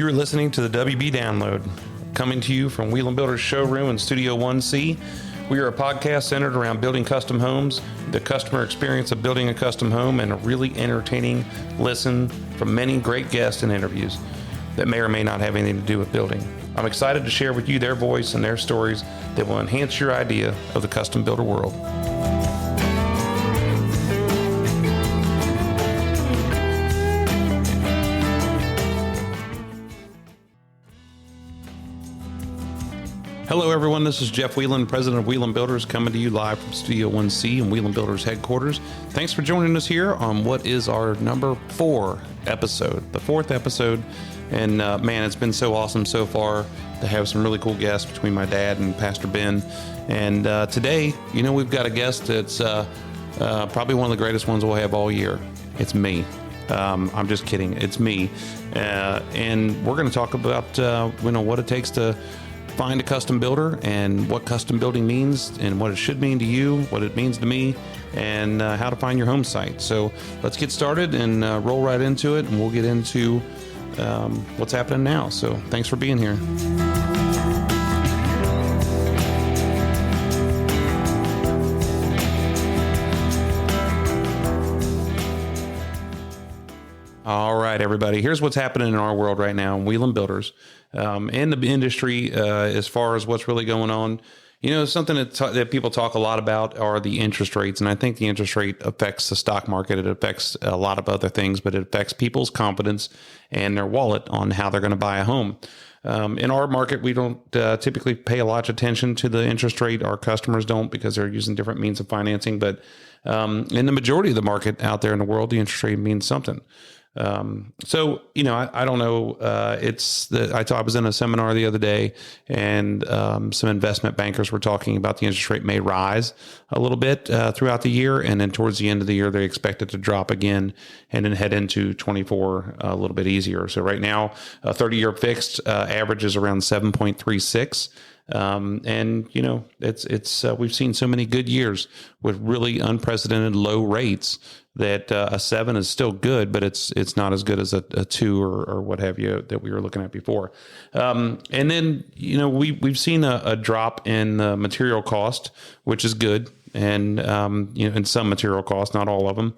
You're listening to the WB Download, coming to you from Wieland Builders Showroom in Studio 1C. We are a podcast centered around building custom homes, the customer experience of building a custom home, and a really entertaining listen from many great guests and interviews that may or may not have anything to do with building. I'm excited to share with you their voice and their stories that will enhance your idea of the custom builder world. Hello everyone, this is Jeff Wieland, President of Wieland Builders, coming to you live from Studio 1C and Wieland Builders headquarters. Thanks for joining us here on what is our number 4 episode, the 4th episode. And man, it's been so awesome so far to have some really cool guests between my dad and Pastor Ben. And today, we've got a guest that's probably one of the greatest ones we'll have all year. It's me. I'm just kidding. It's me. And we're going to talk about what it takes to find a custom builder and what custom building means and what it should mean to you, what it means to me, and how to find your home site. So let's get started and roll right into it, and we'll get into what's happening now. So thanks for being here. All right, everybody. Here's what's happening in our world right now in Wieland Builders and the industry as far as what's really going on. Something that people talk a lot about are the interest rates. And I think the interest rate affects the stock market. It affects a lot of other things, but it affects people's confidence and their wallet on how they're going to buy a home. In our market, we don't typically pay a lot of attention to the interest rate. Our customers don't because they're using different means of financing. But in the majority of the market out there in the world, the interest rate means something. I don't know. I was in a seminar the other day, and some investment bankers were talking about the interest rate may rise a little bit throughout the year, and then towards the end of the year, they expect it to drop again, and then head into 24 a little bit easier. So right now, a 30-year fixed average is around 7.36. We've seen so many good years with really unprecedented low rates that a 7 is still good, but it's not as good as a 2 or what have you that we were looking at before. And then, we've seen a drop in the material cost, which is good. And, in some material costs, not all of them.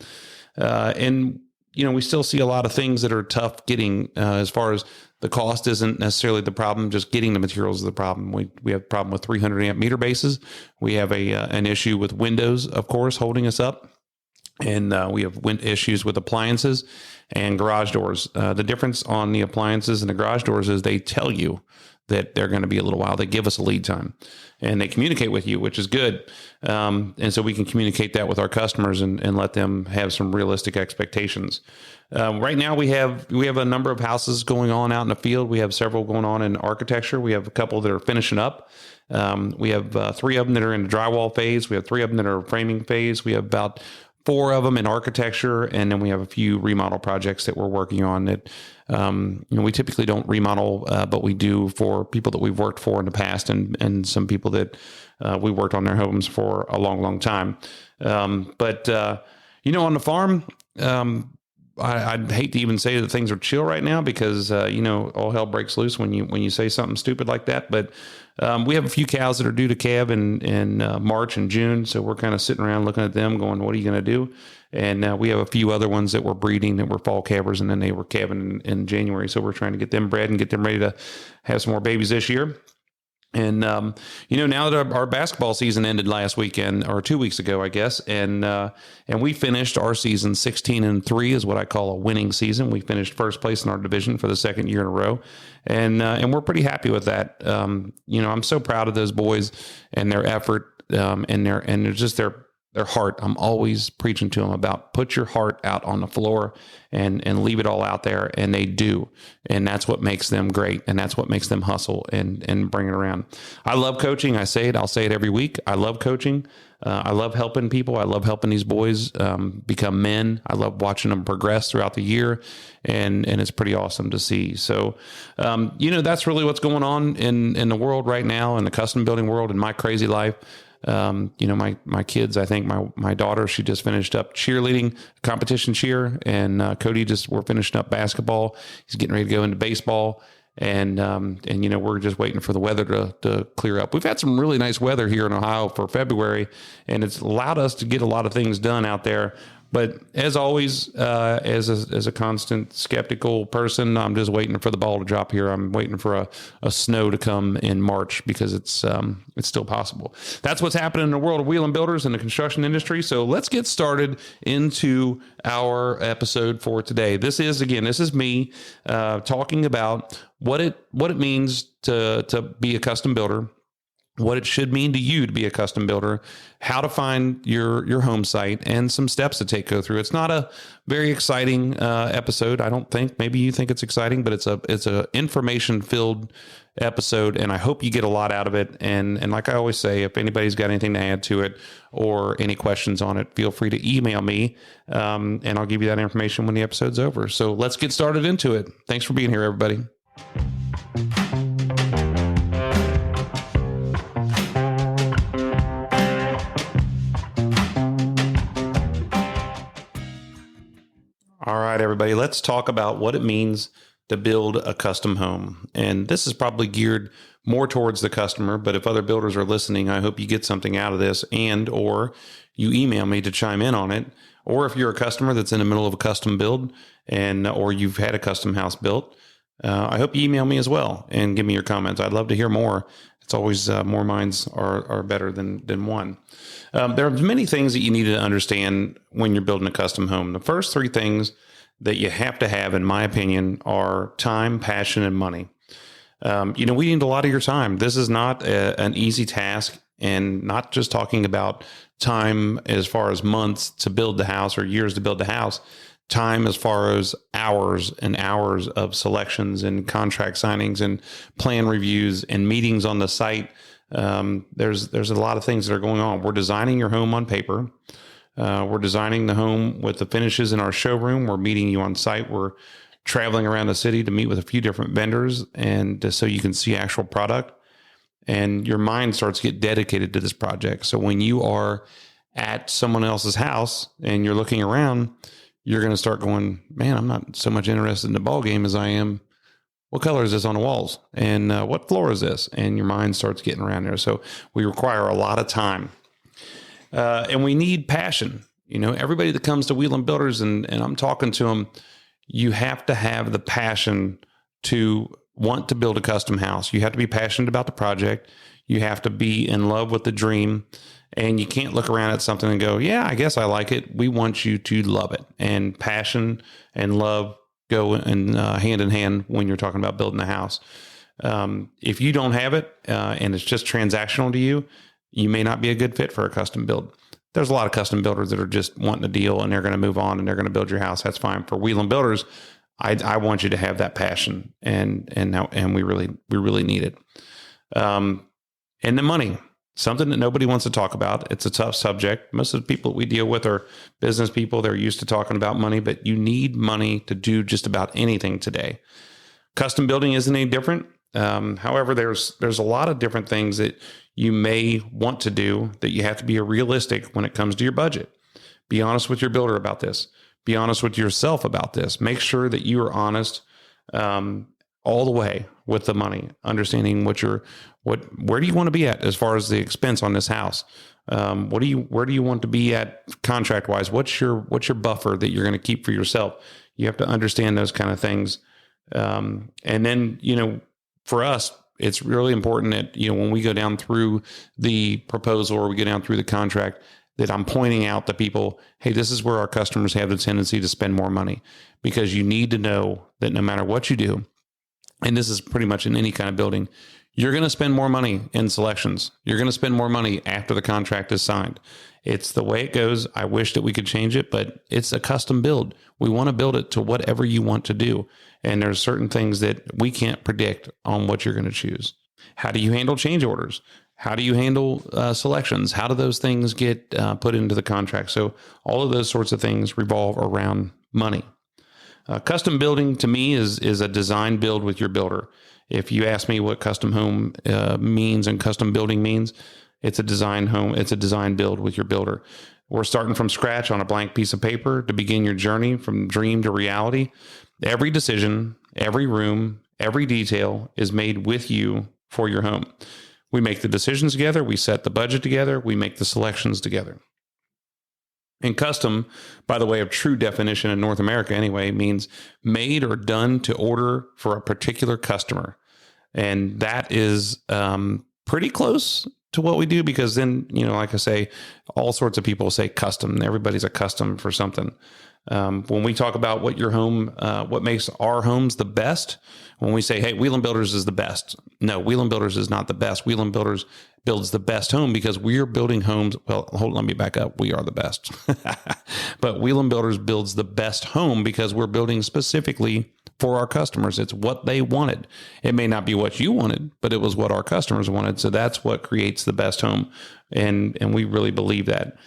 We still see a lot of things that are tough getting as far as the cost isn't necessarily the problem. Just getting the materials is the problem. We have a problem with 300 amp meter bases. We have an issue with windows, of course, holding us up. And we have issues with appliances and garage doors. The difference on the appliances and the garage doors is they tell you that they're going to be a little while. They give us a lead time, and they communicate with you, which is good. And so we can communicate that with our customers and let them have some realistic expectations. Right now we have a number of houses going on out in the field. We have several going on in architecture. We have a couple that are finishing up. We have 3 of them that are in the drywall phase. We have 3 of them that are framing phase. We have about 4 of them in architecture, and then we have a few remodel projects that we're working on that, we typically don't remodel, but we do for people that we've worked for in the past and some people that we worked on their homes for a long, long time. On the farm, I'd hate to even say that things are chill right now because, all hell breaks loose when you say something stupid like that. But we have a few cows that are due to calve in March and June. So we're kind of sitting around looking at them going, what are you going to do? And we have a few other ones that were breeding that were fall calvers, and then they were calving in January. So we're trying to get them bred and get them ready to have some more babies this year. And, now that our basketball season ended last weekend or 2 weeks ago, I guess. And we finished our season 16-3 is what I call a winning season. We finished first place in our division for the 2nd year in a row. And we're pretty happy with that. I'm so proud of those boys and their effort, and just their heart. I'm always preaching to them about put your heart out on the floor and leave it all out there. And they do. And that's what makes them great. And that's what makes them hustle and bring it around. I love coaching. I say it. I'll say it every week. I love coaching. I love helping people. I love helping these boys become men. I love watching them progress throughout the year. And it's pretty awesome to see. So, that's really what's going on in the world right now, in the custom building world, in my crazy life. My kids, I think my daughter, she just finished up cheerleading competition cheer, and Cody we're finishing up basketball. He's getting ready to go into baseball. And we're just waiting for the weather to clear up. We've had some really nice weather here in Ohio for February, and it's allowed us to get a lot of things done out there. But as always, as a constant skeptical person, I'm just waiting for the ball to drop here. I'm waiting for a snow to come in March because it's still possible. That's what's happening in the world of Wieland Builders and the construction industry. So let's get started into our episode for today. This is me talking about what it means to be a custom builder, what it should mean to you to be a custom builder, how to find your home site, and some steps to go through. It's not a very exciting episode, I don't think. Maybe you think it's exciting, but it's a information filled episode, and I hope you get a lot out of it. And like I always say, if anybody's got anything to add to it or any questions on it, feel free to email me, and I'll give you that information when the episode's over. So let's get started into it. Thanks for being here, everybody. All right, everybody, let's talk about what it means to build a custom home. And this is probably geared more towards the customer, but if other builders are listening, I hope you get something out of this, and or you email me to chime in on it. Or if you're a customer that's in the middle of a custom build or you've had a custom house built, I hope you email me as well and give me your comments. I'd love to hear more. It's always more minds are better than one. There are many things that you need to understand when you're building a custom home. The first three things that you have to have, in my opinion, are time, passion, and money. We need a lot of your time. This is not an easy task, and not just talking about time as far as months to build the house or years to build the house. Time as far as hours and hours of selections and contract signings and plan reviews and meetings on the site. There's a lot of things that are going on. We're designing your home on paper. We're designing the home with the finishes in our showroom. We're meeting you on site. We're traveling around the city to meet with a few different vendors, and so you can see actual product, and your mind starts to get dedicated to this project. So when you are at someone else's house and you're looking around, you're going to start going, man, I'm not so much interested in the ball game as I am. What color is this on the walls? And what floor is this? And your mind starts getting around there. So we require a lot of time. And we need passion. Everybody that comes to Wieland Builders, and I'm talking to them, you have to have the passion to want to build a custom house. You have to be passionate about the project. You have to be in love with the dream. And you can't look around at something and go, yeah, I guess I like it. We want you to love it. And passion and love go in hand in hand when you're talking about building a house. If you don't have it and it's just transactional to you, you may not be a good fit for a custom build. There's a lot of custom builders that are just wanting a deal and they're going to move on and they're going to build your house. That's fine. For Wieland Builders, I want you to have that passion, and we really need it. And the money. Something that nobody wants to talk about. It's a tough subject. Most of the people we deal with are business people. They're used to talking about money, but you need money to do just about anything today. Custom building isn't any different. However, there's a lot of different things that you may want to do that you have to be realistic when it comes to your budget. Be honest with your builder about this. Be honest with yourself about this. Make sure that you are honest all the way with the money, understanding where do you want to be at as far as the expense on this house? Where do you want to be at contract wise? What's your buffer that you're going to keep for yourself? You have to understand those kind of things. And then, for us, it's really important that, when we go down through the proposal or we go down through the contract, that I'm pointing out to people, hey, this is where our customers have the tendency to spend more money, because you need to know that no matter what you do, and this is pretty much in any kind of building, you're going to spend more money in selections. You're going to spend more money after the contract is signed. It's the way it goes. I wish that we could change it, but it's a custom build. We want to build it to whatever you want to do. And there's certain things that we can't predict on what you're going to choose. How do you handle change orders? How do you handle selections? How do those things get put into the contract? So all of those sorts of things revolve around money. Custom building to me is a design build with your builder. If you ask me what custom home means and custom building means, it's a design home. It's a design build with your builder. We're starting from scratch on a blank piece of paper to begin your journey from dream to reality. Every decision, every room, Every detail is made with you for your home. We make the decisions together. We set the budget together. We make the selections together. And custom, by the way of true definition in North America anyway, means made or done to order for a particular customer. And that is pretty close to what we do, because then, like I say, all sorts of people say custom. Everybody's a custom for something. When we talk about what makes our homes the best, when we say, hey, Wieland Builders is the best. No, Wieland Builders is not the best. Wieland Builders builds the best home because we are building homes. Well, let me back up. We are the best. But Wieland Builders builds the best home because we're building specifically for our customers. It's what they wanted. It may not be what you wanted, but it was what our customers wanted. So that's what creates the best home. And we really believe that.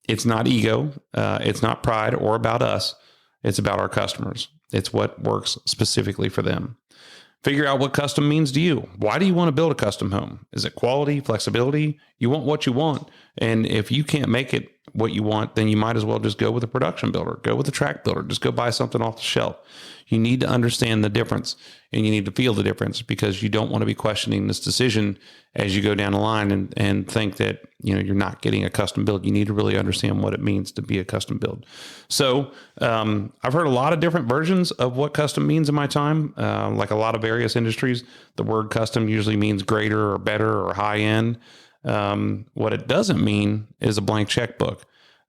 It's not ego. It's not pride or about us. It's about our customers. It's what works specifically for them. Figure out what custom means to you. Why do you want to build a custom home? Is it quality, flexibility? You want what you want. And if you can't make it what you want, then you might as well just go with a production builder, go with a track builder, just go buy something off the shelf. You need to understand the difference, and you need to feel the difference, because you don't want to be questioning this decision as you go down the line and think that, you're not getting a custom build. You need to really understand what it means to be a custom build. So I've heard a lot of different versions of what custom means in my time. Like a lot of various industries, the word custom usually means greater or better or high end. What it doesn't mean is a blank checkbook.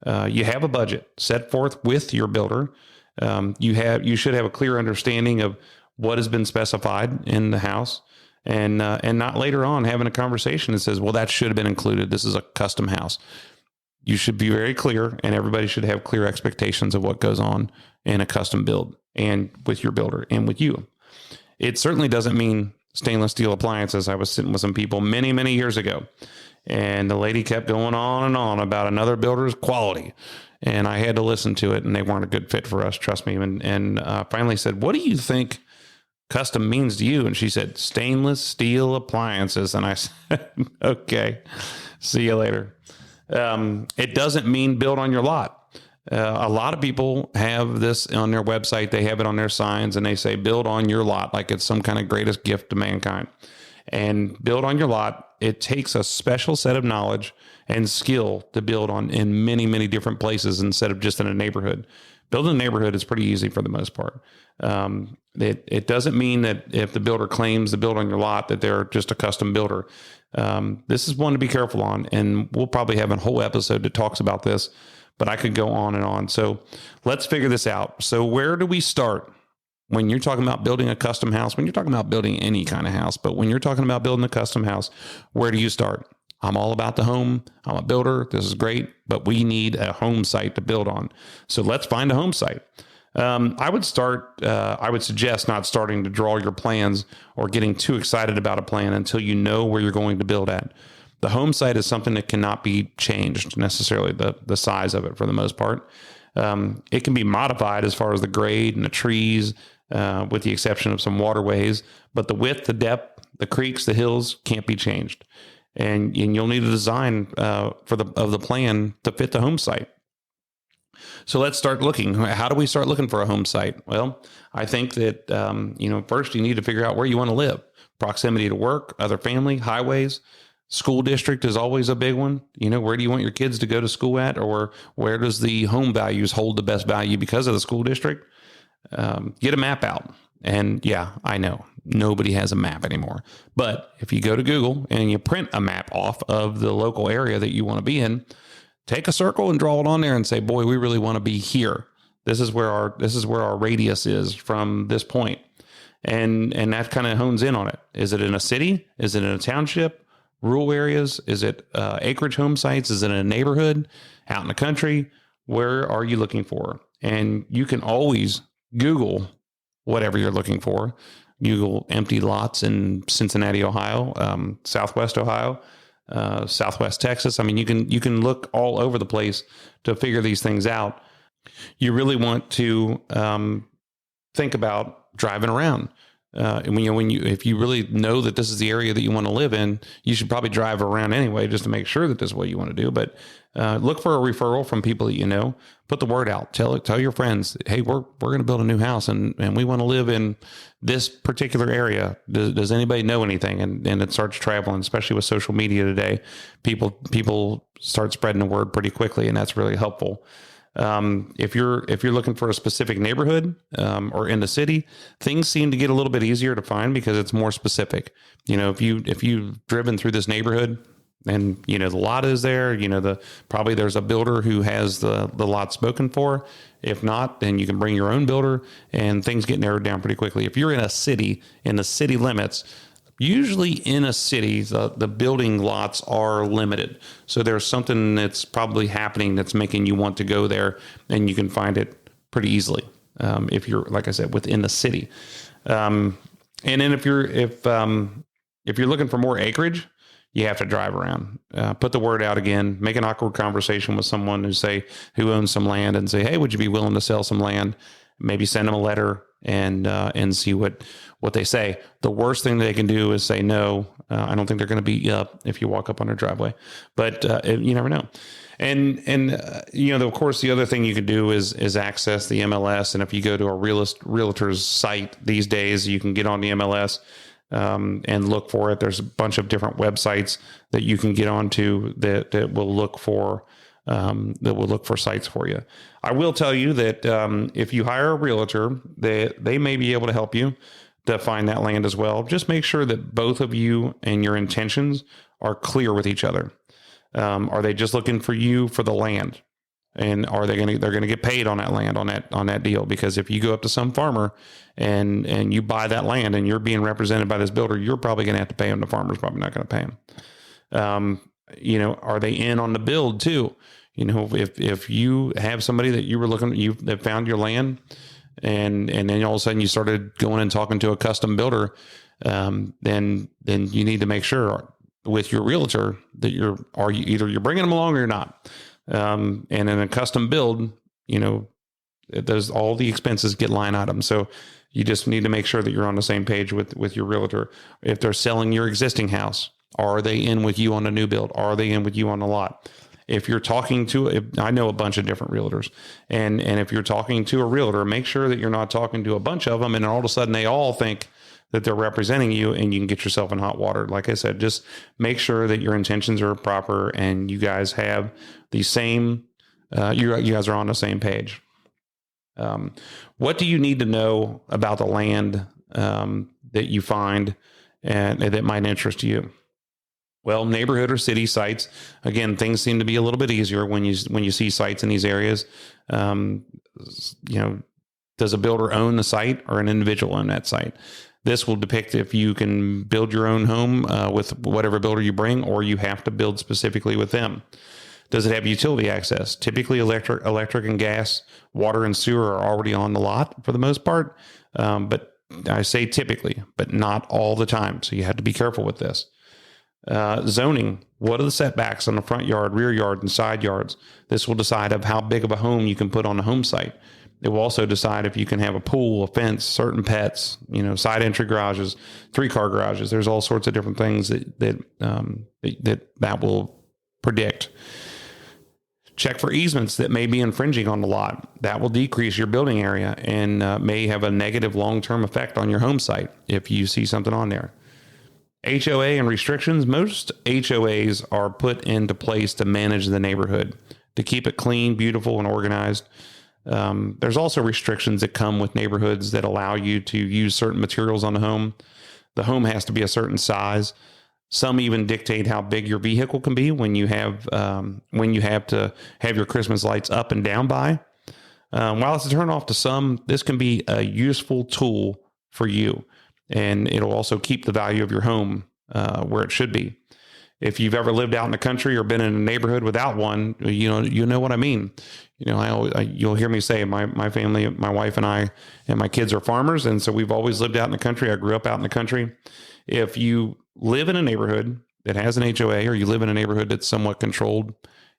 You have a budget set forth with your builder. You should have a clear understanding of what has been specified in the house, and not later on having a conversation that says, well, that should have been included. This is a custom house. You should be very clear, and everybody should have clear expectations of what goes on in a custom build, and with your builder and with you. It certainly doesn't mean stainless steel appliances. I was sitting with some people many, many years ago, and the lady kept going on and on about another builder's quality. And I had to listen to it, and they weren't a good fit for us, trust me. And finally said, what do you think custom means to you? And she said, stainless steel appliances. And I said, okay, see you later. It doesn't mean build on your lot. A lot of people have this on their website. They have it on their signs, and they say build on your lot, like it's some kind of greatest gift to mankind. And build on your lot, it takes a special set of knowledge and skill to build on in many, many different places instead of just in a neighborhood. Building a neighborhood is pretty easy for the most part. It doesn't mean that if the builder claims to build on your lot that they're just a custom builder. This is one to be careful on, and we'll probably have a whole episode that talks about this, but I could go on and on. So let's figure this out. So where do we start? When you're talking about building a custom house, when you're talking about building any kind of house, but when you're talking about building a custom house, where do you start? I'm all about the home. I'm a builder. This is great, but we need a home site to build on. So let's find a home site. I would suggest not starting to draw your plans or getting too excited about a plan until you know where you're going to build at. The home site is something that cannot be changed necessarily, the size of it for the most part. It can be modified as far as the grade and the trees, with the exception of some waterways, but the width, the depth, the creeks, the hills can't be changed. And you'll need a design of the plan to fit the home site. So let's start looking. How do we start looking for a home site? Well, I think that first you need to figure out where you want to live. Proximity to work, other family, highways. School district is always a big one. Where do you want your kids to go to school at, or where does the home values hold the best value because of the school district? Get a map out. And yeah, I know nobody has a map anymore. But if you go to Google and you print a map off of the local area that you want to be in, take a circle and draw it on there and say, boy, we really want to be here. This is where our radius is from this point. And that kind of hones in on it. Is it in a city? Is it in a township? Rural areas? Is it acreage home sites? Is it in a neighborhood? Out in the country? Where are you looking for? And you can always Google whatever you're looking for. Google empty lots in Cincinnati, Ohio, Southwest Ohio, Southwest Texas. I mean, you can look all over the place to figure these things out. You really want to think about driving around. And if you really know that this is the area that you want to live in, you should probably drive around anyway, just to make sure that this is what you want to do. But look for a referral from people that you know. Put the word out. Tell your friends, hey, we're going to build a new house and we want to live in this particular area. Does anybody know anything? And it starts traveling, especially with social media today. People start spreading the word pretty quickly, and that's really helpful. If you're looking for a specific neighborhood, or in the city, things seem to get a little bit easier to find because it's more specific. If you've driven through this neighborhood and, the lot is there, probably there's a builder who has the lot spoken for. If not, then you can bring your own builder and things get narrowed down pretty quickly. If you're in a city, in the city limits, usually in a city, the building lots are limited. So there's something that's probably happening that's making you want to go there, and you can find it pretty easily if you're, like I said, within the city. And then if you're looking for more acreage, you have to drive around. Put the word out again. Make an awkward conversation with someone who owns some land, and say, hey, would you be willing to sell some land? Maybe send them a letter and see what they say. The worst thing they can do is say no. I don't think they're going to beat you up if you walk up on their driveway, but you never know. And of course, the other thing you could do is access the MLS. And if you go to a realtor's site these days, you can get on the MLS and look for it. There's a bunch of different websites that you can get onto that will look for sites for you. I will tell you that if you hire a realtor, they may be able to help you to find that land as well. Just make sure that both of you and your intentions are clear with each other. Are they just looking for you for the land? And are they're going to get paid on that land, on that deal? Because if you go up to some farmer and you buy that land and you're being represented by this builder, you're probably going to have to pay him. The farmer's probably not going to pay him. Are they in on the build too? If you have somebody that that found your land, and then all of a sudden you started going and talking to a custom builder, then you need to make sure with your realtor that you're bringing them along or you're not. And in a custom build, there's all the expenses get line items. So you just need to make sure that you're on the same page with your realtor. If they're selling your existing house, are they in with you on the new build? Are they in with you on the lot? If you're talking I know a bunch of different realtors, and if you're talking to a realtor, make sure that you're not talking to a bunch of them, and all of a sudden they all think that they're representing you, and you can get yourself in hot water. Like I said, just make sure that your intentions are proper and you guys have the same, you guys are on the same page. What do you need to know about the land that you find and that might interest you? Well, neighborhood or city sites, again, things seem to be a little bit easier when you see sites in these areas. Does a builder own the site or an individual own that site? This will depict if you can build your own home with whatever builder you bring, or you have to build specifically with them. Does it have utility access? Typically, electric and gas, water and sewer are already on the lot for the most part. But I say typically, but not all the time. So you have to be careful with this. Zoning. What are the setbacks on the front yard, rear yard, and side yards? This will decide of how big of a home you can put on the home site. It will also decide if you can have a pool, a fence, certain pets, side entry garages, 3-car garages. There's all sorts of different things that will predict. Check for easements that may be infringing on the lot. That will decrease your building area and may have a negative long-term effect on your home site if you see something on there. HOA and restrictions. Most HOAs are put into place to manage the neighborhood, to keep it clean, beautiful, and organized. There's also restrictions that come with neighborhoods that allow you to use certain materials on the home. The home has to be a certain size. Some even dictate how big your vehicle can be when you have to have your Christmas lights up and down by. While it's a turn off to some, this can be a useful tool for you, and it'll also keep the value of your home where it should be. If you've ever lived out in the country or been in a neighborhood without one, you know what I mean. You'll hear me say my family, my wife and I, and my kids are farmers, and so we've always lived out in the country. I grew up out in the country. If you live in a neighborhood that has an HOA, or you live in a neighborhood that's somewhat controlled,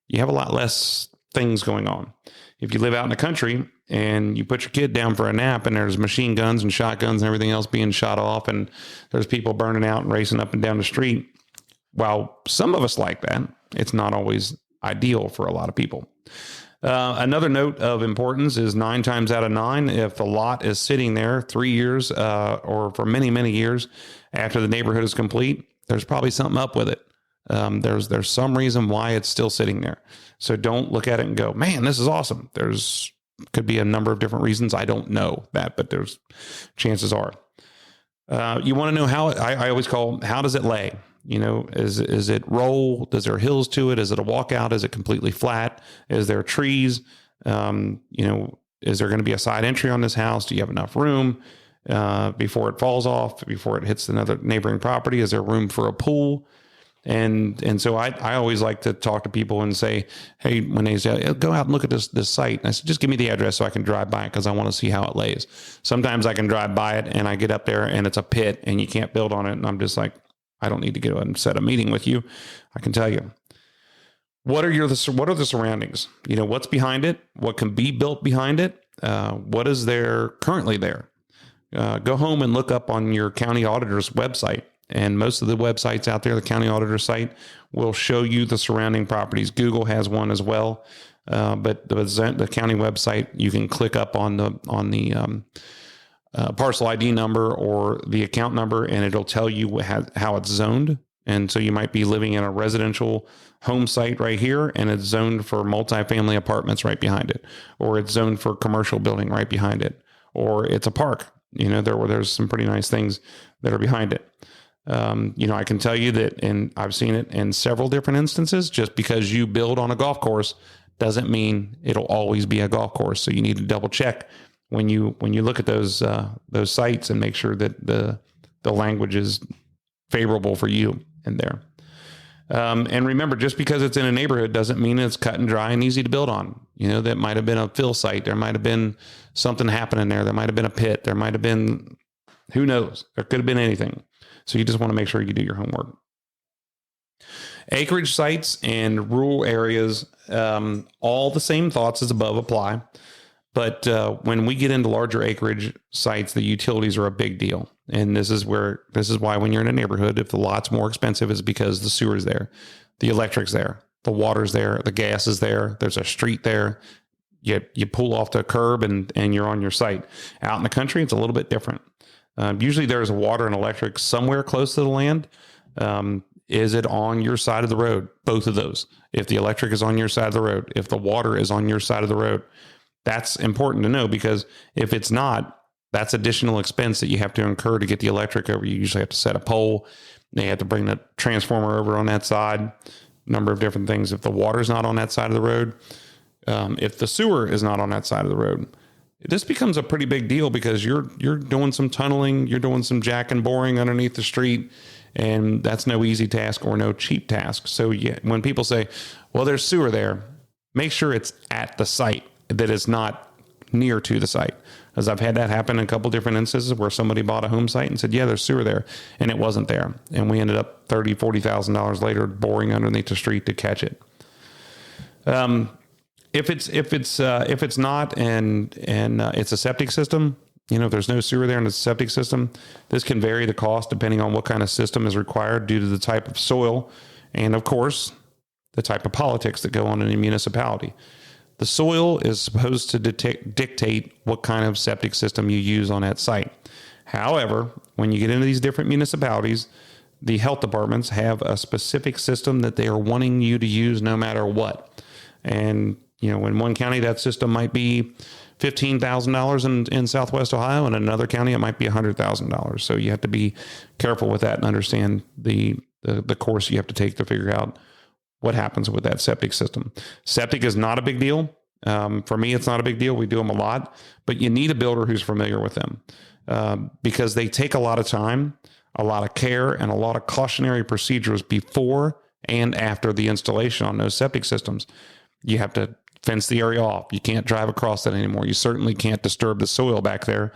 you have a lot less things going on. If you live out in the country and you put your kid down for a nap and there's machine guns and shotguns and everything else being shot off and there's people burning out and racing up and down the street. While some of us like that, it's not always ideal for a lot of people. Another note of importance is 9 times out of 9, if the lot is sitting there 3 years or for many, many years after the neighborhood is complete, there's probably something up with it. There's some reason why it's still sitting there. So don't look at it and go, man, this is awesome. Could be a number of different reasons. I don't know that, but there's chances are. You want to know how, I always call, how does it lay? Is it roll? Does there hills to it? Is it a walkout? Is it completely flat? Is there trees? Is there going to be a side entry on this house? Do you have enough room before it falls off, before it hits another neighboring property? Is there room for a pool? And so I always like to talk to people and say, hey, when they say, go out and look at this site. And I said, just give me the address so I can drive by it because I want to see how it lays. Sometimes I can drive by it and I get up there and it's a pit and you can't build on it. And I'm just like, I don't need to go and set a meeting with you. I can tell you. What are the surroundings? What's behind it? What can be built behind it? What is there currently there? Go home and look up on your county auditor's website. And most of the websites out there, the county auditor site, will show you the surrounding properties. Google has one as well. But the county website, you can click up on the parcel ID number or the account number, and it'll tell you how it's zoned. And so you might be living in a residential home site right here, and it's zoned for multifamily apartments right behind it, or it's zoned for commercial building right behind it, or it's a park. There's some pretty nice things that are behind it. I can tell you that, and I've seen it in several different instances. Just because you build on a golf course doesn't mean it'll always be a golf course. So you need to double check when you look at those sites and make sure that the language is favorable for you in there. And remember, just because it's in a neighborhood doesn't mean it's cut and dry and easy to build on. That might have been a fill site. There might have been something happening there. There might have been a pit. There might have been, who knows? There could have been anything. So you just want to make sure you do your homework. Acreage sites and rural areas, all the same thoughts as above apply. But when we get into larger acreage sites, the utilities are a big deal. And this is why when you're in a neighborhood, if the lot's more expensive, it's because the sewer's there, the electric's there, the water's there, the gas is there, there's a street there. You pull off the curb and you're on your site. Out in the country, it's a little bit different. Usually there's water and electric somewhere close to the land. Is it on your side of the road? Both of those. If the electric is on your side of the road, if the water is on your side of the road, that's important to know, because if it's not, that's additional expense that you have to incur to get the electric over. You usually have to set a pole. They have to bring the transformer over on that side. Number of different things. If the water's not on that side of the road, if the sewer is not on that side of the road, this becomes a pretty big deal, because you're doing some tunneling, you're doing some jack and boring underneath the street, and that's no easy task or no cheap task. So when people say, well, there's sewer there, make sure it's at the site, that it's not near to the site. As I've had that happen in a couple different instances where somebody bought a home site and said, yeah, there's sewer there, and it wasn't there. And we ended up $30,000, $40,000 later boring underneath the street to catch it. If it's not and it's a septic system, if there's no sewer there and it's a septic system, this can vary the cost depending on what kind of system is required due to the type of soil and, of course, the type of politics that go on in a municipality. The soil is supposed to dictate what kind of septic system you use on that site. However, when you get into these different municipalities, the health departments have a specific system that they are wanting you to use no matter what. And in one county, that system might be $15,000 in Southwest Ohio, and in another county, it might be $100,000. So you have to be careful with that and understand the course you have to take to figure out what happens with that septic system. Septic is not a big deal. For me, it's not a big deal. We do them a lot, but you need a builder who's familiar with them, because they take a lot of time, a lot of care, and a lot of cautionary procedures before and after the installation on those septic systems. You have to fence the area off. You can't drive across that anymore. You certainly can't disturb the soil back there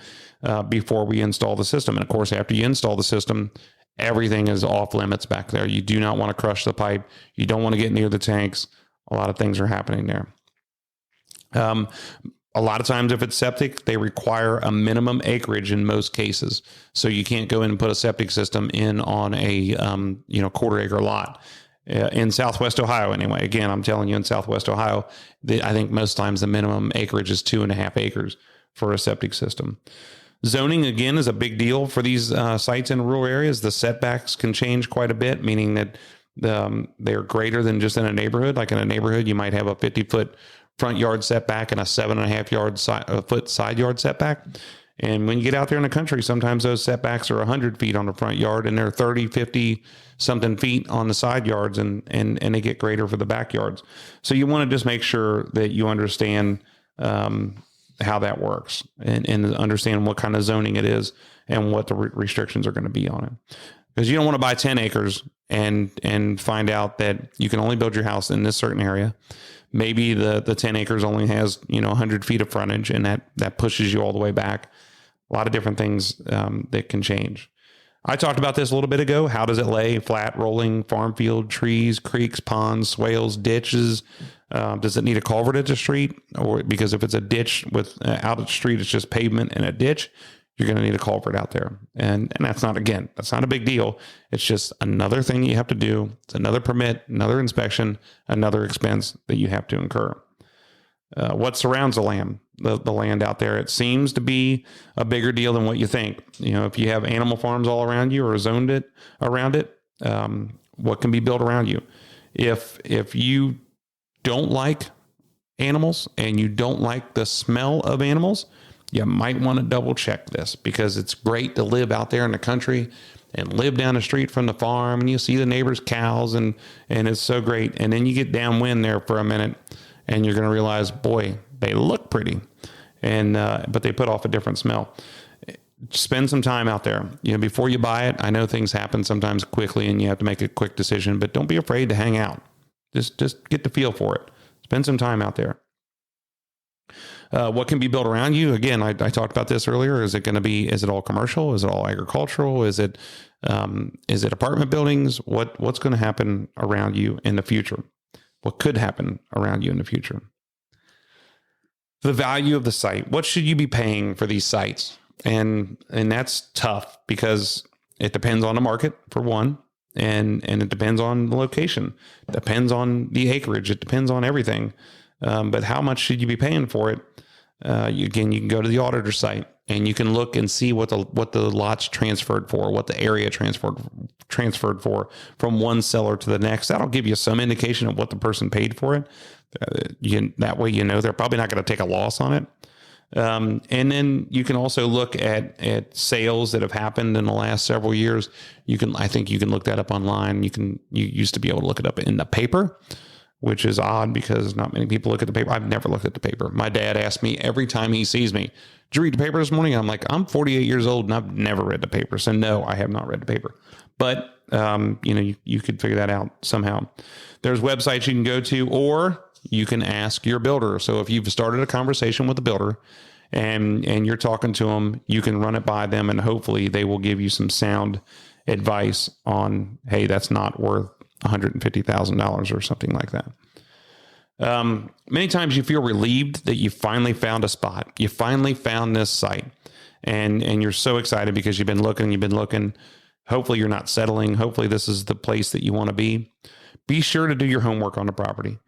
before we install the system. And of course, after you install the system, everything is off limits back there. You do not want to crush the pipe. You don't want to get near the tanks. A lot of things are happening there. A lot of times, if it's septic, they require a minimum acreage in most cases. So you can't go in and put a septic system in on a 1/4 acre lot. In Southwest Ohio, anyway. Again, I'm telling you, in Southwest Ohio, I think most times the minimum acreage is 2.5 acres for a septic system. Zoning, again, is a big deal for these sites in rural areas. The setbacks can change quite a bit, meaning that they're greater than just in a neighborhood. Like in a neighborhood, you might have a 50-foot front yard setback and a 7.5 foot side yard setback. And when you get out there in the country, sometimes those setbacks are 100 feet on the front yard and they're 30, 50 something feet on the side yards, and they get greater for the backyards. So you want to just make sure that you understand how that works and understand what kind of zoning it is and what the restrictions are going to be on it. Because you don't want to buy 10 acres and find out that you can only build your house in this certain area. Maybe the 10 acres only has 100 feet of frontage, and that pushes you all the way back. A lot of different things that can change. I talked about this a little bit ago. How does it lay? Flat, rolling, farm field, trees, creeks, ponds, swales, ditches. Does it need a culvert at the street? Or because if it's a ditch with out of the street, it's just pavement and a ditch, you're going to need a culvert out there. And that's not a big deal. It's just another thing you have to do. It's another permit, another inspection, another expense that you have to incur. What surrounds the land? The land out there, it seems to be a bigger deal than what you think. If you have animal farms all around you or zoned it around it, what can be built around you? If you don't like animals and you don't like the smell of animals, you might want to double check this, because it's great to live out there in the country and live down the street from the farm, and you see the neighbors' cows, and it's so great. And then you get downwind there for a minute, and you're going to realize, boy, they look pretty, but they put off a different smell. Spend some time out there, before you buy it. I know things happen sometimes quickly, and you have to make a quick decision, but don't be afraid to hang out. Just get the feel for it. Spend some time out there. What can be built around you? Again, I talked about this earlier. Is it all commercial? Is it all agricultural? Is it apartment buildings? What's going to happen around you in the future? What could happen around you in the future? The value of the site. What should you be paying for these sites? And that's tough, because it depends on the market, for one, and it depends on the location. It depends on the acreage. It depends on everything. But how much should you be paying for it? You can go to the auditor site and you can look and see what the lots transferred for, what the area transferred for from one seller to the next. That'll give you some indication of what the person paid for it. That way, they're probably not going to take a loss on it. And then you can also look at sales that have happened in the last several years. I think you can look that up online. You used to be able to look it up in the paper, which is odd because not many people look at the paper. I've never looked at the paper. My dad asks me every time he sees me, "Did you read the paper this morning?" And I'm like, I'm 48 years old and I've never read the paper. So no, I have not read the paper. But, you could figure that out somehow. There's websites you can go to, or you can ask your builder. So if you've started a conversation with a builder and you're talking to them, you can run it by them, and hopefully they will give you some sound advice on, hey, that's not worth $150,000 or something like that. Many times you feel relieved that you finally found a spot. You finally found this site, and you're so excited because you've been looking. Hopefully you're not settling. Hopefully this is the place that you want to be. Be sure to do your homework on the property.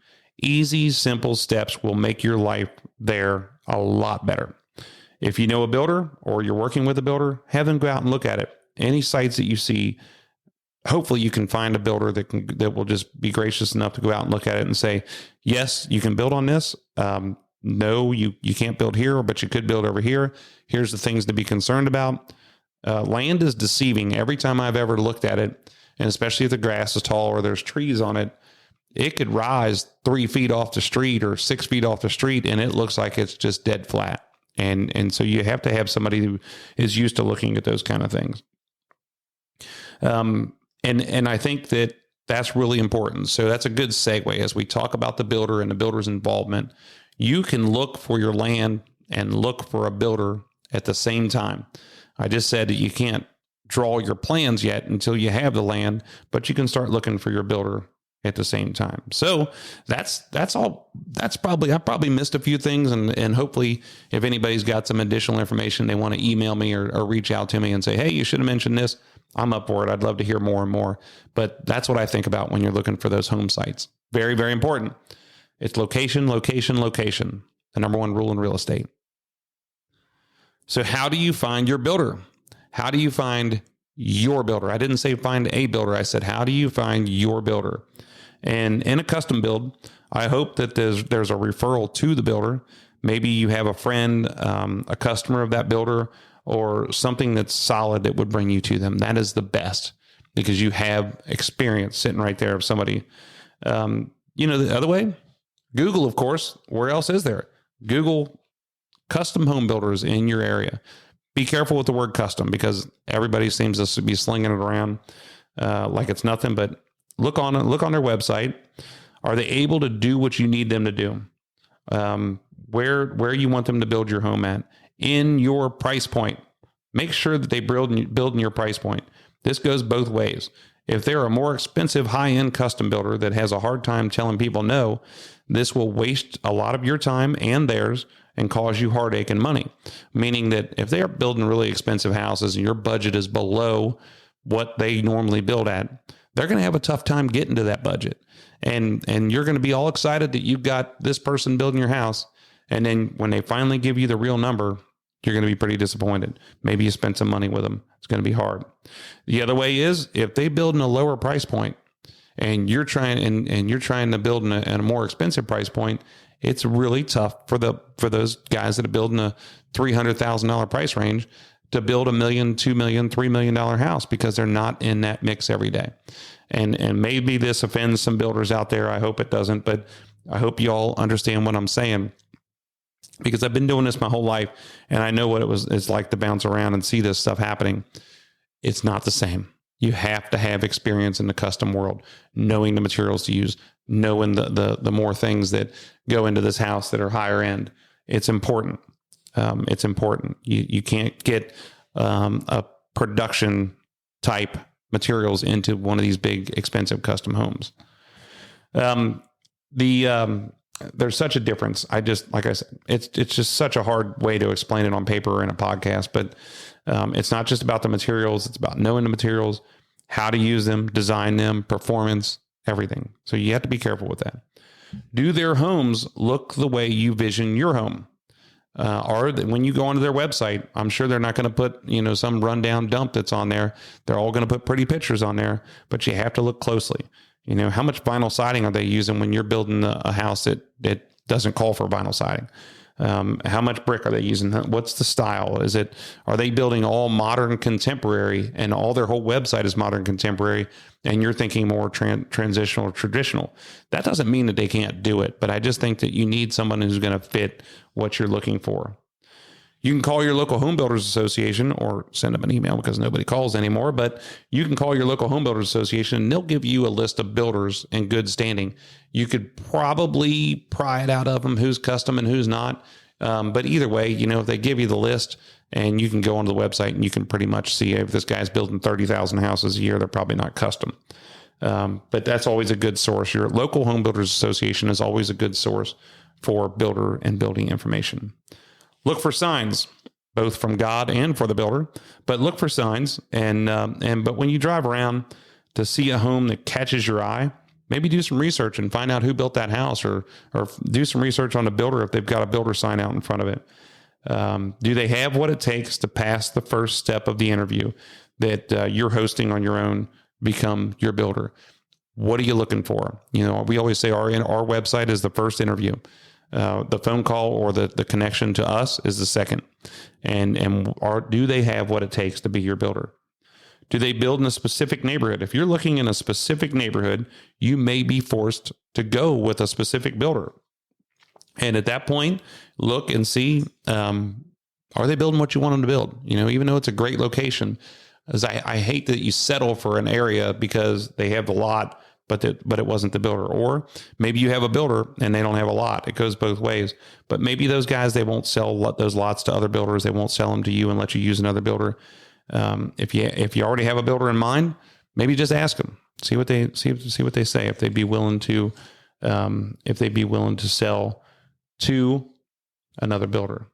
Easy, simple steps will make your life there a lot better. If you know a builder or you're working with a builder, have them go out and look at it. Any sites that you see, hopefully you can find a builder that will just be gracious enough to go out and look at it and say, yes, you can build on this. No, you can't build here, but you could build over here. Here's the things to be concerned about. Land is deceiving. Every time I've ever looked at it, and especially if the grass is tall or there's trees on it, it could rise 3 feet off the street or 6 feet off the street, and it looks like it's just dead flat. And so you have to have somebody who is used to looking at those kind of things. And I think that's really important. So that's a good segue as we talk about the builder and the builder's involvement. You can look for your land and look for a builder at the same time. I just said that you can't draw your plans yet until you have the land, but you can start looking for your builder at the same time. So that's all. I probably missed a few things, and hopefully if anybody's got some additional information, they want to email me or reach out to me and say, hey, you should have mentioned this. I'm up for it. I'd love to hear more and more. But that's what I think about when you're looking for those home sites. Very, very important. It's location, location, location. The number one rule in real estate. So how do you find your builder? How do you find your builder? I didn't say find a builder. I said, how do you find your builder? And in a custom build, I hope that there's a referral to the builder. Maybe you have a friend, a customer of that builder, or something that's solid that would bring you to them. That is the best because you have experience sitting right there of somebody. The other way, Google, of course. Where else is there? Google custom home builders in your area. Be careful with the word custom because everybody seems to be slinging it around like it's nothing. But look on their website. Are they able to do what you need them to do? Where you want them to build your home at in your price point. Make sure that they build in your price point. This goes both ways. If they're a more expensive high-end custom builder that has a hard time telling people no, this will waste a lot of your time and theirs and cause you heartache and money. Meaning that if they are building really expensive houses and your budget is below what they normally build at, they're going to have a tough time getting to that budget. And you're going to be all excited that you've got this person building your house. And then when they finally give you the real number, you're going to be pretty disappointed. Maybe you spent some money with them. It's going to be hard. The other way is if they build in a lower price point and you're trying to build in a more expensive price point, it's really tough for those guys that are building a $300,000 price range to build $1 million, $2 million, $3 million house because they're not in that mix every day. And maybe this offends some builders out there. I hope it doesn't, but I hope you all understand what I'm saying. Because I've been doing this my whole life and I know what it's like to bounce around and see this stuff happening. It's not the same. You have to have experience in the custom world, knowing the materials to use, knowing the more things that go into this house that are higher end. It's important. It's important. You can't get a production type materials into one of these big expensive custom homes. There's such a difference. Like I said, it's just such a hard way to explain it on paper or in a podcast, but it's not just about the materials. It's about knowing the materials, how to use them, design them, performance, everything. So you have to be careful with that. Do their homes look the way you vision your home? Or when you go onto their website, I'm sure they're not going to put, some rundown dump that's on there. They're all going to put pretty pictures on there, but you have to look closely. How much vinyl siding are they using when you're building a house that doesn't call for vinyl siding? How much brick are they using? What's the style? Are they building all modern contemporary and all their whole website is modern contemporary and you're thinking more transitional or traditional? That doesn't mean that they can't do it, but I just think that you need someone who's going to fit what you're looking for. You can call your local home builders association or send them an email because nobody calls anymore, but you can call your local home builders association and they'll give you a list of builders in good standing. You could probably pry it out of them who's custom and who's not. But either way, if they give you the list and you can go onto the website and you can pretty much see if this guy's building 30,000 houses a year, they're probably not custom. But that's always a good source. Your local home builders association is always a good source for builder and building information. Look for signs, both from God and for the builder, but look for signs. But when you drive around to see a home that catches your eye, maybe do some research and find out who built that house or do some research on the builder if they've got a builder sign out in front of it. Do they have what it takes to pass the first step of the interview that you're hosting on your own, become your builder? What are you looking for? We always say our website is the first interview. The phone call or the connection to us is the second. Do they have what it takes to be your builder? Do they build in a specific neighborhood? If you're looking in a specific neighborhood, you may be forced to go with a specific builder. And at that point, look and see, are they building what you want them to build? Even though it's a great location, as I hate that you settle for an area because they have the lot, but it wasn't the builder. Or maybe you have a builder and they don't have a lot. It goes both ways. But maybe those guys, they won't sell those lots to other builders. They won't sell them to you and let you use another builder. If you already have a builder in mind, maybe just ask them. See what they say. If they'd be willing to sell to another builder.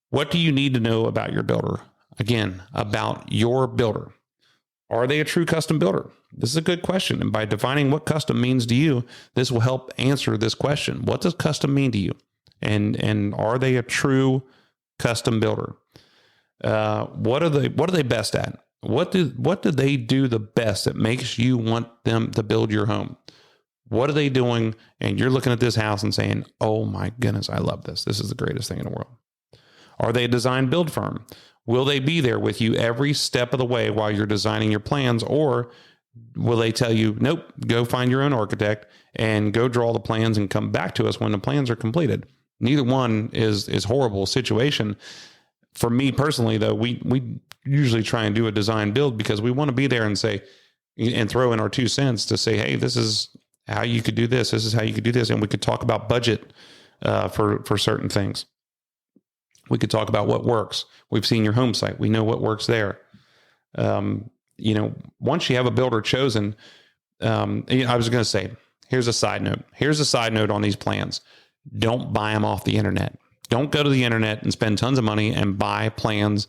What do you need to know about your builder? Again, about your builder. Are they a true custom builder? This is a good question. And by defining what custom means to you, this will help answer this question. What does custom mean to you? And are they a true custom builder? What are they best at? What do they do the best that makes you want them to build your home? What are they doing? And you're looking at this house and saying, oh my goodness, I love this. This is the greatest thing in the world. Are they a design build firm? Will they be there with you every step of the way while you're designing your plans? Or will they tell you, nope, go find your own architect and go draw the plans and come back to us when the plans are completed? Neither one is horrible situation. For me personally, though, we usually try and do a design build because we want to be there and say, and throw in our 2 cents to say, hey, this is how you could do this. This is how you could do this. And we could talk about budget for certain things. We could talk about what works. We've seen your home site. We know what works there. Once you have a builder chosen, I was going to say, here's a side note. Here's a side note on these plans. Don't buy them off the internet. Don't go to the internet and spend tons of money and buy plans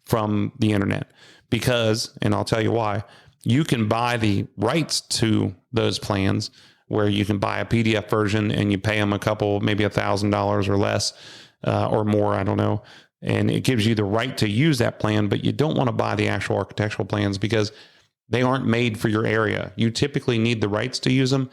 from the internet because, and I'll tell you why, you can buy the rights to those plans where you can buy a PDF version and you pay them maybe $1,000 or less. Or more, I don't know. And it gives you the right to use that plan, but you don't want to buy the actual architectural plans because they aren't made for your area. You typically need the rights to use them.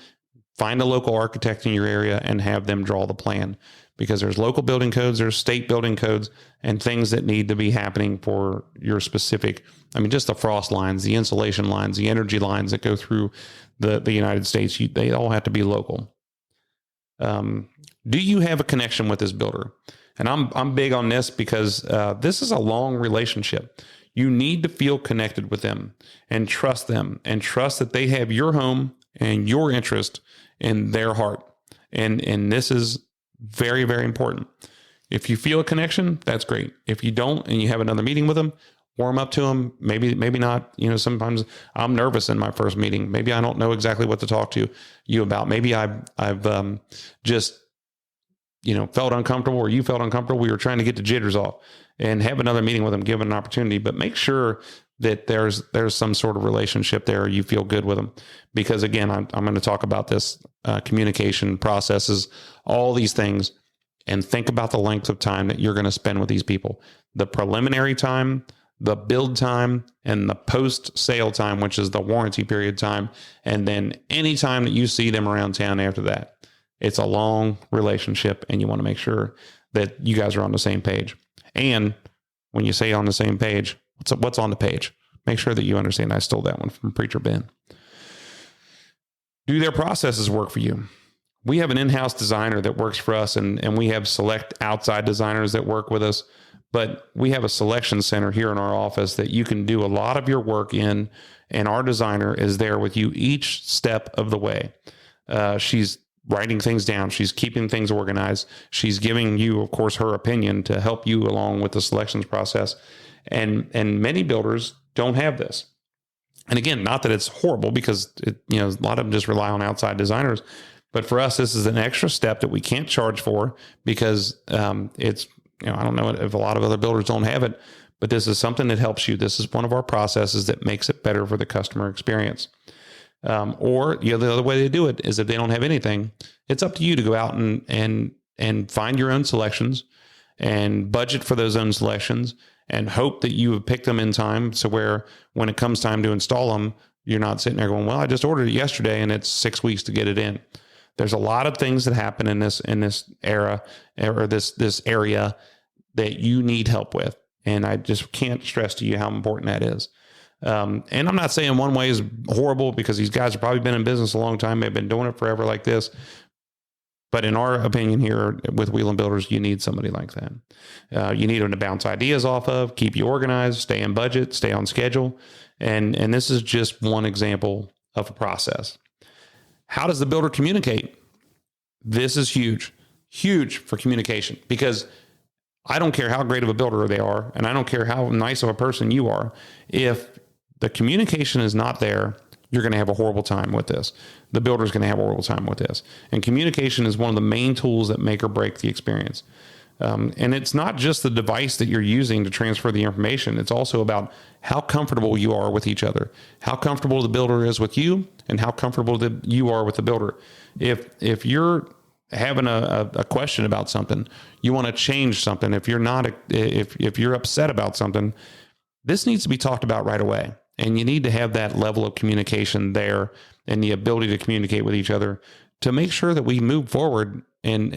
Find a local architect in your area and have them draw the plan because there's local building codes, there's state building codes, and things that need to be happening for your specific, just the frost lines, the insulation lines, the energy lines that go through the United States, they all have to be local. Do you have a connection with this builder? And I'm big on this because this is a long relationship. You need to feel connected with them and trust them and trust that they have your home and your interest in their heart. And this is very, very important. If you feel a connection, that's great. If you don't and you have another meeting with them, warm up to them. Maybe not. Sometimes I'm nervous in my first meeting. Maybe I don't know exactly what to talk to you about. Maybe I've just felt uncomfortable or you felt uncomfortable. We were trying to get the jitters off and have another meeting with them, give them an opportunity, but make sure that there's some sort of relationship there. You feel good with them because again, I'm going to talk about this communication processes, all these things, and think about the length of time that you're going to spend with these people. The preliminary time, the build time, and the post-sale time, which is the warranty period time. And then any time that you see them around town after that. It's a long relationship, and you want to make sure that you guys are on the same page. And when you say on the same page, what's on the page? Make sure that you understand. I stole that one from Preacher Ben. Do their processes work for you? We have an in-house designer that works for us, and we have select outside designers that work with us. But we have a selection center here in our office that you can do a lot of your work in, and our designer is there with you each step of the way. She's writing things down. She's keeping things organized. She's giving you, of course, her opinion to help you along with the selections process. And many builders don't have this. And again, not that it's horrible because a lot of them just rely on outside designers. But for us, this is an extra step that we can't charge for because it's, I don't know if a lot of other builders don't have it, but this is something that helps you. This is one of our processes that makes it better for the customer experience. Or the other way they do it is if they don't have anything, it's up to you to go out and find your own selections and budget for those own selections and hope that you have picked them in time. So where when it comes time to install them, you're not sitting there going, well, I just ordered it yesterday and it's 6 weeks to get it in. There's a lot of things that happen in this era or this area that you need help with. And I just can't stress to you how important that is. And I'm not saying one way is horrible because these guys have probably been in business a long time. They've been doing it forever like this. But in our opinion here with Wieland Builders, you need somebody like that. You need them to bounce ideas off of, keep you organized, stay in budget, stay on schedule. And this is just one example of a process. How does the builder communicate? This is huge for communication because I don't care how great of a builder they are, and I don't care how nice of a person you are. If the communication is not there, you're going to have a horrible time with this. The builder's going to have a horrible time with this. And communication is one of the main tools that make or break the experience. And it's not just the device that you're using to transfer the information. It's also about how comfortable you are with each other, how comfortable the builder is with you, and how comfortable that you are with the builder. If you're having a question about something, you want to change something, if you're upset about something, this needs to be talked about right away. And you need to have that level of communication there and the ability to communicate with each other to make sure that we move forward and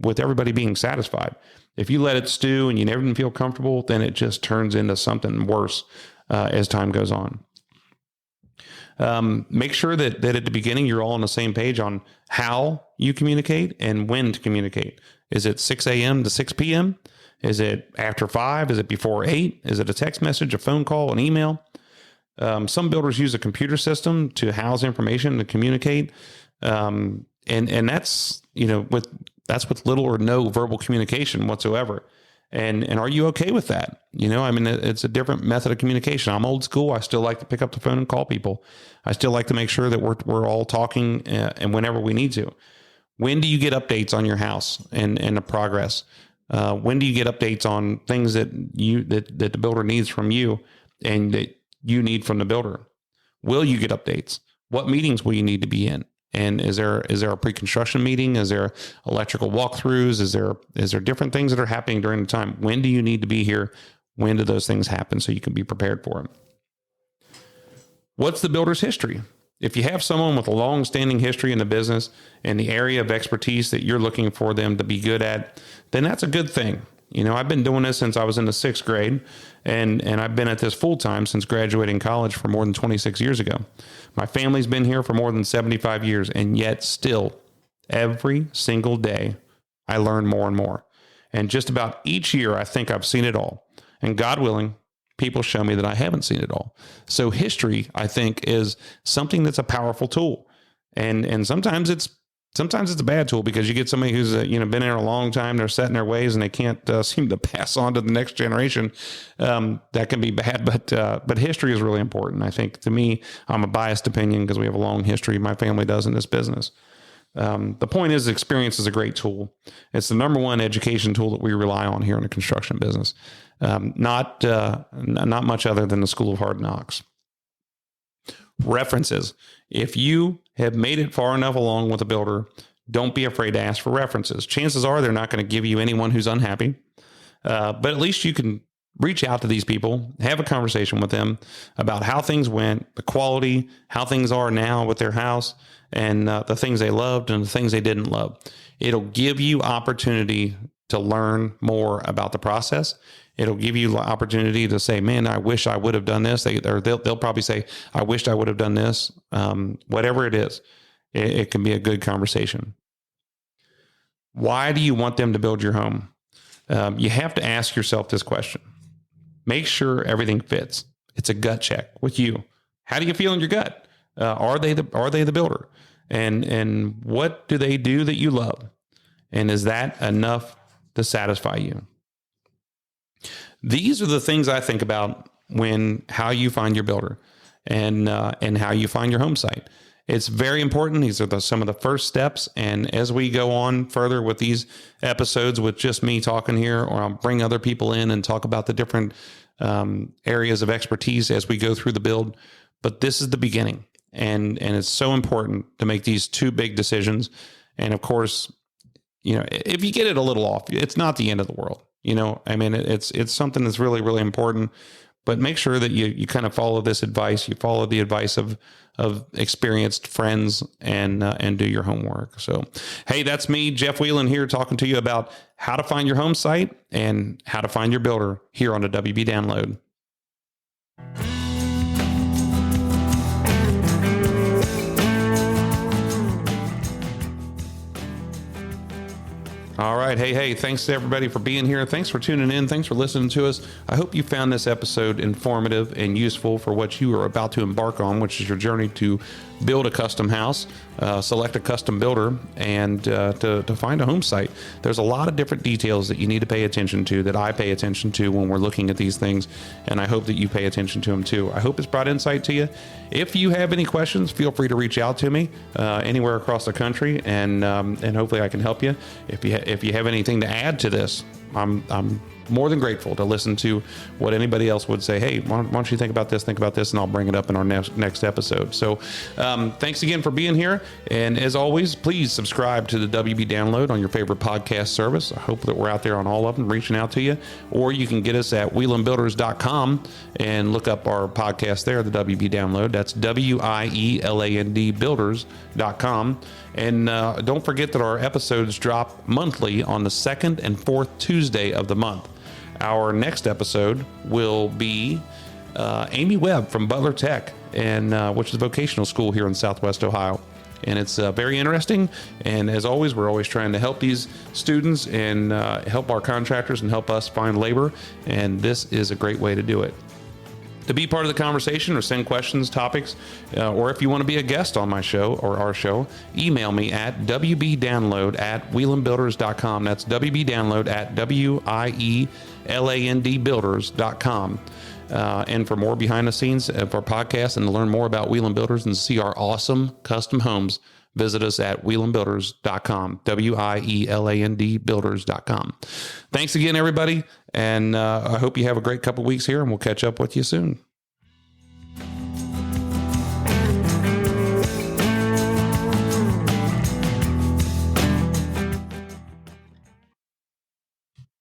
with everybody being satisfied. If you let it stew and you never feel comfortable, then it just turns into something worse as time goes on. Make sure that at the beginning you're all on the same page on how you communicate and when to communicate. Is it 6 a.m. to 6 p.m.? Is it after 5? Is it before 8? Is it a text message, a phone call, an email? Some builders use a computer system to house information to communicate. And that's, that's with little or no verbal communication whatsoever. And are you okay with that? It's a different method of communication. I'm old school. I still like to pick up the phone and call people. I still like to make sure that we're all talking and whenever we need to. When do you get updates on your house and the progress? When do you get updates on things that the builder needs from you and that you need from the builder? Will you get updates? What meetings will you need to be in? And is there a pre-construction meeting? Is there electrical walkthroughs? Is there different things that are happening during the time? When do you need to be here? When do those things happen so you can be prepared for them? What's the builder's history? If you have someone with a long-standing history in the business and the area of expertise that you're looking for them to be good at, then that's a good thing. I've been doing this since I was in the 6th grade, and I've been at this full-time since graduating college for more than 26 years ago. My family's been here for more than 75 years, and yet still, every single day, I learn more and more. And just about each year, I think I've seen it all. And God willing, people show me that I haven't seen it all. So history, I think, is something that's a powerful tool. And sometimes it's a bad tool because you get somebody who's been here a long time, they're set in their ways, and they can't seem to pass on to the next generation. That can be bad, but history is really important. I think, to me, I'm a biased opinion because we have a long history. My family does in this business. The point is, experience is a great tool. It's the number one education tool that we rely on here in the construction business. Not much other than the School of Hard Knocks. References. If you have made it far enough along with a builder, don't be afraid to ask for references. Chances are they're not going to give you anyone who's unhappy, but at least you can reach out to these people, have a conversation with them about how things went, the quality, how things are now with their house, and the things they loved and the things they didn't love. It'll give you opportunity to learn more about the process. It'll give you the opportunity to say, man, I wish I would have done this. They'll probably say, I wished I would have done this. Whatever it is, it can be a good conversation. Why do you want them to build your home? You have to ask yourself this question. Make sure everything fits. It's a gut check with you. How do you feel in your gut? Are they the builder? And what do they do that you love? And is that enough to satisfy you? These are the things I think about how you find your builder and how you find your home site. It's very important. These are some of the first steps. And as we go on further with these episodes with just me talking here, or I'll bring other people in and talk about the different areas of expertise as we go through the build. But this is the beginning. And it's so important to make these two big decisions. And of course, if you get it a little off, it's not the end of the world. It's something that's really, really important, but make sure that you kind of follow this advice. You follow the advice of experienced friends and do your homework. So, hey, that's me, Jeff Wieland, here talking to you about how to find your home site and how to find your builder here on the WB Download. All right. Hey, thanks to everybody for being here. Thanks for tuning in. Thanks for listening to us. I hope you found this episode informative and useful for what you are about to embark on, which is your journey to build a custom house, select a custom builder, and to find a home site. There's a lot of different details that you need to pay attention to, that I pay attention to when we're looking at these things, and I hope that you pay attention to them too. I hope it's brought insight to you. If you have any questions, feel free to reach out to me anywhere across the country, and hopefully I can help you. If you have anything to add to this, I'm more than grateful to listen to what anybody else would say. Hey, why don't you think about this, and I'll bring it up in our next episode. So thanks again for being here. And as always, please subscribe to the WB Download on your favorite podcast service. I hope that we're out there on all of them reaching out to you. Or you can get us at wielandbuilders.com and look up our podcast there, the WB Download. That's WIELAND builders.com. And don't forget that our episodes drop monthly on the second and fourth Tuesday of the month. Our next episode will be Amy Webb from Butler Tech, and which is a vocational school here in Southwest Ohio. And it's very interesting. And as always, we're always trying to help these students and help our contractors and help us find labor. And this is a great way to do it. To be part of the conversation or send questions, topics, or if you want to be a guest on my show or our show, email me at wbdownload@wielandbuilders.com. That's wbdownload@wielandbuilders.com. And for more behind the scenes of our podcast and to learn more about Wieland Builders and see our awesome custom homes, visit us at wielandbuilders.com, WIELAND builders.com. Thanks again, everybody. And I hope you have a great couple weeks here, and we'll catch up with you soon.